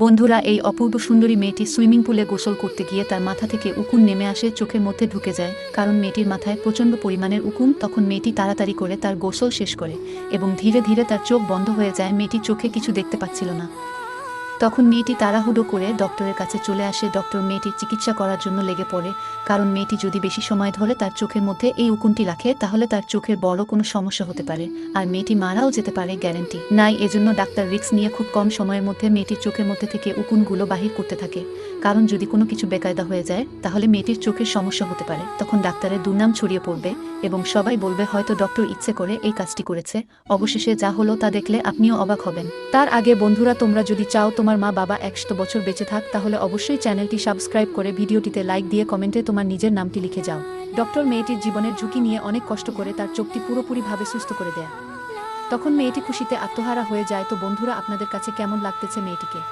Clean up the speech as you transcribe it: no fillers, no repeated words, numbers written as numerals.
বন্ধুরা, এই অপূর্ব সুন্দরী মেয়েটি সুইমিং পুলে গোসল করতে গিয়ে তার মাথা থেকে উকুন নেমে আসে, চোখের মধ্যে ঢুকে যায়। কারণ মেয়েটির মাথায় প্রচণ্ড পরিমাণের উকুন। তখন মেয়েটি তাড়াতাড়ি করে তার গোসল শেষ করে এবং ধীরে ধীরে তার চোখ বন্ধ হয়ে যায়। মেয়েটি চোখে কিছু দেখতে পাচ্ছিল না। তখন মেয়েটি তাড়াহুড়ো করে ডক্টরের কাছে চলে আসে। ডক্টর মেয়েটির চিকিৎসা করার জন্য লেগে পড়ে। কারণ মেয়েটি যদি বেশি সময় ধরে তার চোখের মধ্যে এই উকুনটি রাখে তাহলে তার চোখের বড় কোনো সমস্যা হতে পারে, আর মেয়েটি মারাও যেতে পারে, গ্যারান্টি নাই। এজন্য ডাক্তার রিস্ক নিয়ে খুব কম সময়ের মধ্যে মেয়েটির চোখের মধ্যে থেকে উকুনগুলো বাহির করতে থাকে। কারণ যদি কোনো কিছু বেকায়দা হয়ে যায় তাহলে মেয়েটির চোখের সমস্যা হতে পারে। তখন ডাক্তারের দুর্নাম ছড়িয়ে পড়বে এবং সবাই বলবে হয়তো ডক্টর ইচ্ছে করে এই কাজটি করেছে। অবশেষে যা হলো তা দেখলে আপনিও অবাক হবেন। তার আগে বন্ধুরা, তোমরা যদি চাও তোমার মা বাবা 100 বছর বেঁচে থাক তাহলে অবশ্যই চ্যানেলটি সাবস্ক্রাইব করে ভিডিওটিতে লাইক দিয়ে কমেন্টে তোমার নিজের নামটি লিখে যাও। ডক্টর মেয়েটির জীবনের ঝুঁকি নিয়ে অনেক কষ্ট করে তার চোখটি পুরোপুরিভাবে সুস্থ করে দেয়। তখন মেয়েটি খুশিতে আত্মহারা হয়ে যায়। তো বন্ধুরা, আপনাদের কাছে কেমন লাগতেছে মেয়েটিকে?